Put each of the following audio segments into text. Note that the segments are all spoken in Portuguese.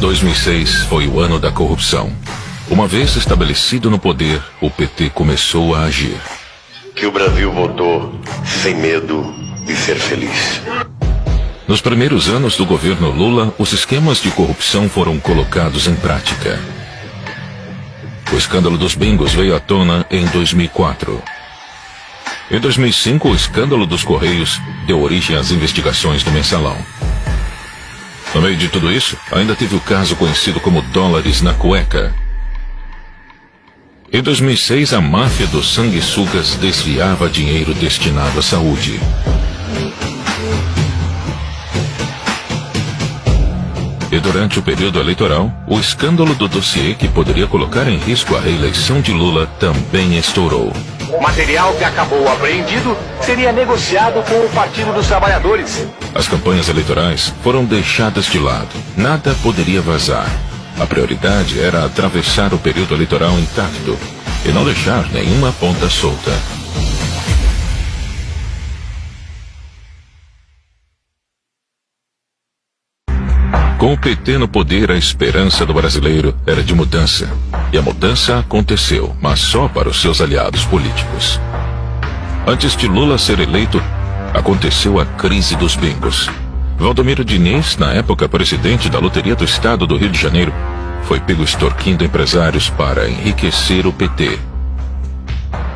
2006 foi o ano da corrupção. Uma vez estabelecido no poder, o PT começou a agir. Que o Brasil votou sem medo de ser feliz. Nos primeiros anos do governo Lula, os esquemas de corrupção foram colocados em prática. O escândalo dos bingos veio à tona em 2004. Em 2005, o escândalo dos Correios deu origem às investigações do Mensalão. No meio de tudo isso, ainda teve o caso conhecido como dólares na cueca. Em 2006, a máfia dos sanguessugas desviava dinheiro destinado à saúde. E durante o período eleitoral, o escândalo do dossiê que poderia colocar em risco a reeleição de Lula também estourou. O material que acabou apreendido seria negociado com o Partido dos Trabalhadores. As campanhas eleitorais foram deixadas de lado. Nada poderia vazar. A prioridade era atravessar o período eleitoral intacto e não deixar nenhuma ponta solta. Com o PT no poder, a esperança do brasileiro era de mudança. E a mudança aconteceu, mas só para os seus aliados políticos. Antes de Lula ser eleito, aconteceu a crise dos bingos. Valdomiro Diniz, na época presidente da Loteria do Estado do Rio de Janeiro, foi pego extorquindo empresários para enriquecer o PT.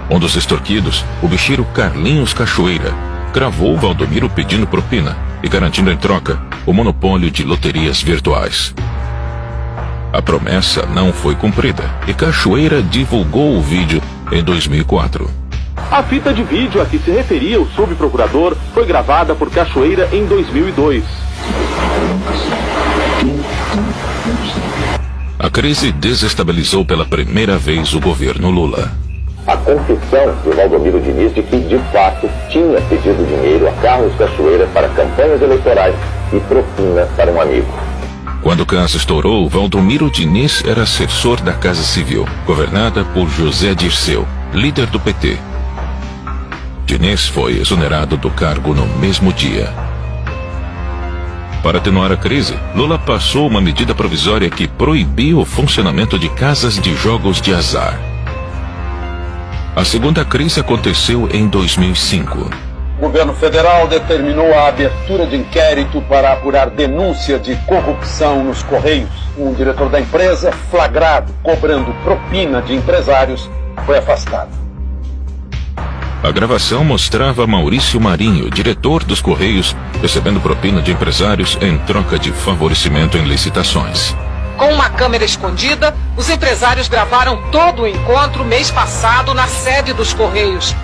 Um dos extorquidos, o bicheiro Carlinhos Cachoeira, gravou Valdomiro pedindo propina e garantindo em troca o monopólio de loterias virtuais. A promessa não foi cumprida e Cachoeira divulgou o vídeo em 2004. A fita de vídeo a que se referia o subprocurador foi gravada por Cachoeira em 2002. A crise desestabilizou pela primeira vez o governo Lula. A confissão de Valdomiro Diniz de que, de fato, tinha pedido dinheiro a Carlos Cachoeira para campanhas eleitorais e propina para um amigo. Quando o caso estourou, Valdomiro Diniz era assessor da Casa Civil, governada por José Dirceu, líder do PT. Diniz foi exonerado do cargo no mesmo dia. Para atenuar a crise, Lula passou uma medida provisória que proibiu o funcionamento de casas de jogos de azar. A segunda crise aconteceu em 2005. O governo federal determinou a abertura de inquérito para apurar denúncia de corrupção nos Correios. Um diretor da empresa, flagrado cobrando propina de empresários, foi afastado. A gravação mostrava Maurício Marinho, diretor dos Correios, recebendo propina de empresários em troca de favorecimento em licitações. Com uma câmera escondida, os empresários gravaram todo o encontro mês passado na sede dos Correios.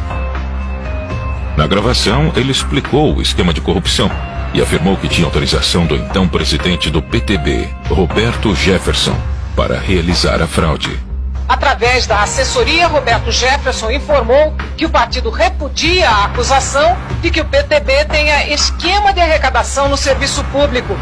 Na gravação, ele explicou o esquema de corrupção e afirmou que tinha autorização do então presidente do PTB, Roberto Jefferson, para realizar a fraude. Através da assessoria, Roberto Jefferson informou que o partido repudia a acusação de que o PTB tenha esquema de arrecadação no serviço público.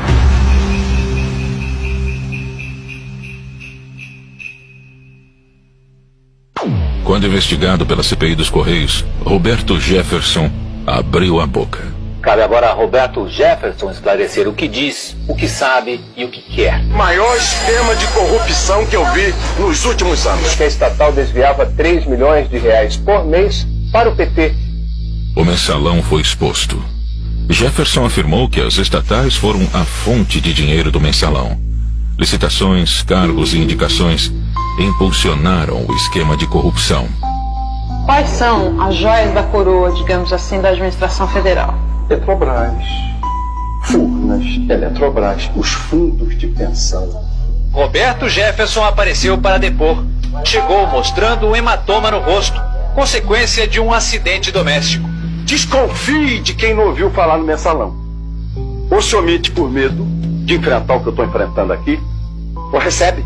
Quando investigado pela CPI dos Correios, Roberto Jefferson abriu a boca. Cabe agora a Roberto Jefferson esclarecer o que diz, o que sabe e o que quer. Maior esquema de corrupção que eu vi nos últimos anos. Que a estatal desviava 3 milhões de reais por mês para o PT. O mensalão foi exposto. Jefferson afirmou que as estatais foram a fonte de dinheiro do mensalão. Licitações, cargos e indicações impulsionaram o esquema de corrupção. Quais são as joias da coroa, digamos assim, da administração federal? Petrobras, Furnas, Eletrobras, os fundos de pensão. Roberto Jefferson apareceu para depor. Chegou mostrando um hematoma no rosto, consequência de um acidente doméstico. Desconfie de quem não ouviu falar no mensalão. Ou se omite por medo de enfrentar o que eu estou enfrentando aqui, ou recebe.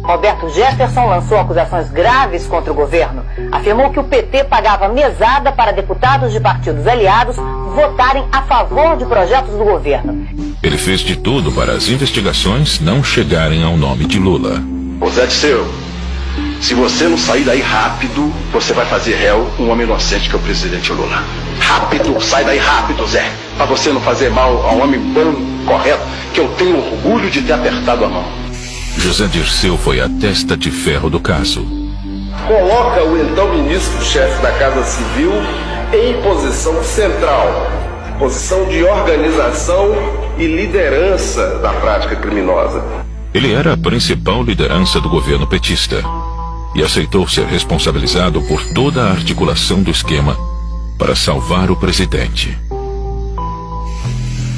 Roberto Jefferson lançou acusações graves contra o governo. Afirmou que o PT pagava mesada para deputados de partidos aliados votarem a favor de projetos do governo. Ele fez de tudo para as investigações não chegarem ao nome de Lula. Ô Zé Dirceu, se você não sair daí rápido, você vai fazer réu um homem inocente que é o presidente Lula. Rápido, sai daí rápido, Zé. para você não fazer mal a um homem bom, correto, que eu tenho orgulho de ter apertado a mão. José Dirceu foi a testa de ferro do caso. Coloca o então ministro-chefe da Casa Civil em posição central, posição de organização e liderança da prática criminosa. Ele era a principal liderança do governo petista e aceitou ser responsabilizado por toda a articulação do esquema para salvar o presidente.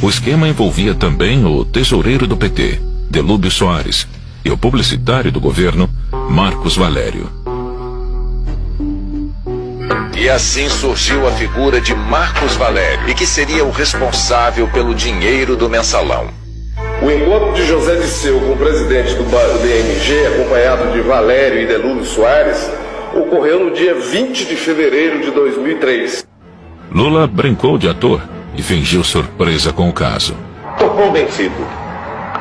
O esquema envolvia também o tesoureiro do PT, Delúbio Soares, e o publicitário do governo, Marcos Valério. E assim surgiu a figura de Marcos Valério, e que seria o responsável pelo dinheiro do mensalão. O encontro de José Dirceu com o presidente do BMG, acompanhado de Valério e Delúbio Soares, ocorreu no dia 20 de fevereiro de 2003. Lula brincou de ator e fingiu surpresa com o caso. Estou convencido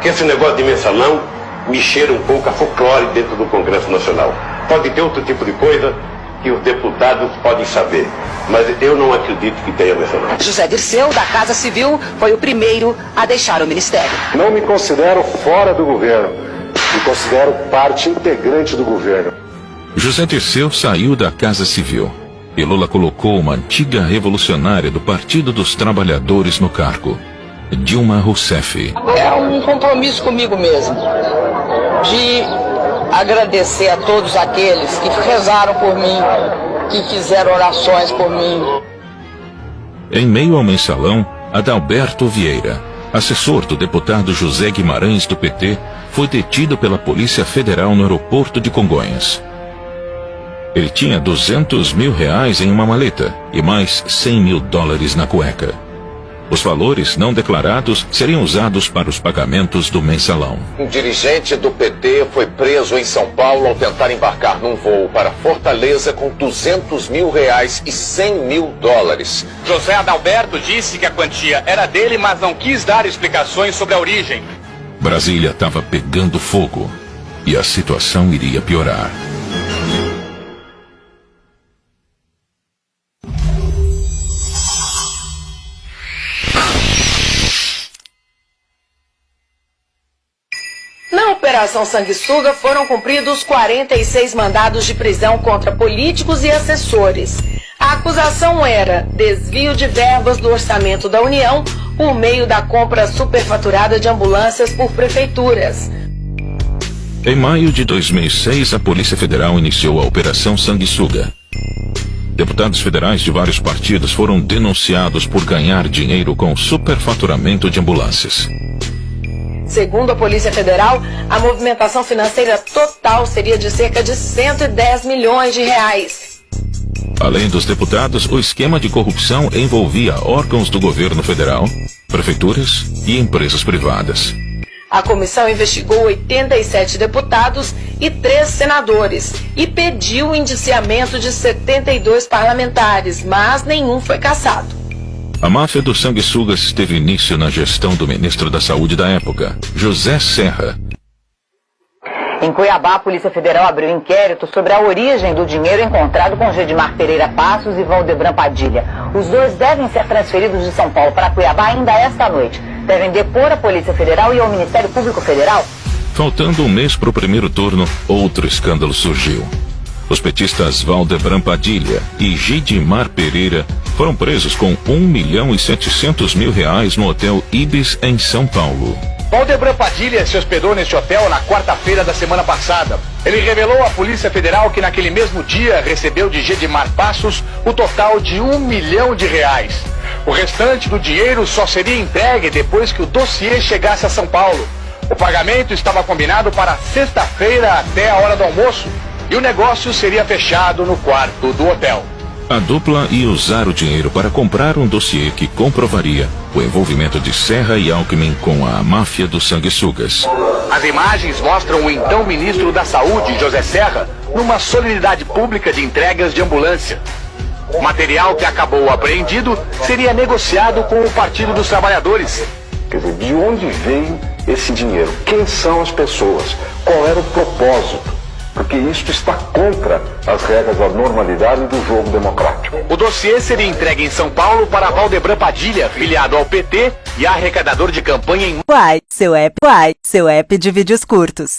que esse negócio de mensalão me cheira um pouco a folclore dentro do Congresso Nacional. Pode ter outro tipo de coisa que os deputados podem saber, mas eu não acredito que tenha mensalão. José Dirceu, da Casa Civil, foi o primeiro a deixar o ministério. Não me considero fora do governo, me considero parte integrante do governo. José Dirceu saiu da Casa Civil e Lula colocou uma antiga revolucionária do Partido dos Trabalhadores no cargo, Dilma Rousseff. É um compromisso comigo mesmo, de agradecer a todos aqueles que rezaram por mim, que fizeram orações por mim. Em meio ao mensalão, Adalberto Vieira, assessor do deputado José Guimarães do PT, foi detido pela Polícia Federal no aeroporto de Congonhas. Ele tinha R$200 mil em uma maleta e mais $100 mil na cueca. Os valores não declarados seriam usados para os pagamentos do mensalão. Um dirigente do PT foi preso em São Paulo ao tentar embarcar num voo para Fortaleza com R$200 mil e $100 mil. José Adalberto disse que a quantia era dele, mas não quis dar explicações sobre a origem. Brasília estava pegando fogo e a situação iria piorar. Na Operação Sanguessuga foram cumpridos 46 mandados de prisão contra políticos e assessores. A acusação era desvio de verbas do orçamento da União por meio da compra superfaturada de ambulâncias por prefeituras. Em maio de 2006, a Polícia Federal iniciou a Operação Sanguessuga. Deputados federais de vários partidos foram denunciados por ganhar dinheiro com superfaturamento de ambulâncias. Segundo a Polícia Federal, a movimentação financeira total seria de cerca de R$110 milhões. Além dos deputados, o esquema de corrupção envolvia órgãos do governo federal, prefeituras e empresas privadas. A comissão investigou 87 deputados e 3 senadores e pediu o indiciamento de 72 parlamentares, mas nenhum foi cassado. A máfia dos sanguessugas teve início na gestão do ministro da Saúde da época, José Serra. Em Cuiabá, a Polícia Federal abriu inquérito sobre a origem do dinheiro encontrado com Gedimar Pereira Passos e Valdebran Padilha. Os dois devem ser transferidos de São Paulo para Cuiabá ainda esta noite. Devem depor a Polícia Federal e ao Ministério Público Federal. Faltando um mês para o primeiro turno, outro escândalo surgiu. Os petistas Valdebran Padilha e Gedimar Pereira foram presos com R$1.700.000 no Hotel Ibis, em São Paulo. Valdebran Padilha se hospedou neste hotel na quarta-feira da semana passada. Ele revelou à Polícia Federal que naquele mesmo dia recebeu de Gedimar Passos o total de R$1 milhão. O restante do dinheiro só seria entregue depois que o dossiê chegasse a São Paulo. O pagamento estava combinado para sexta-feira até a hora do almoço e o negócio seria fechado no quarto do hotel. A dupla ia usar o dinheiro para comprar um dossiê que comprovaria o envolvimento de Serra e Alckmin com a máfia dos sanguessugas. As imagens mostram o então ministro da Saúde, José Serra, numa solenidade pública de entregas de ambulância. O material que acabou apreendido seria negociado com o Partido dos Trabalhadores. Quer dizer, de onde veio esse dinheiro? Quem são as pessoas? Qual era o propósito? porque isto está contra as regras da normalidade do jogo democrático. O dossiê seria entregue em São Paulo para Valdebran Padilha, filiado ao PT e arrecadador de campanha em... Seu app de vídeos curtos.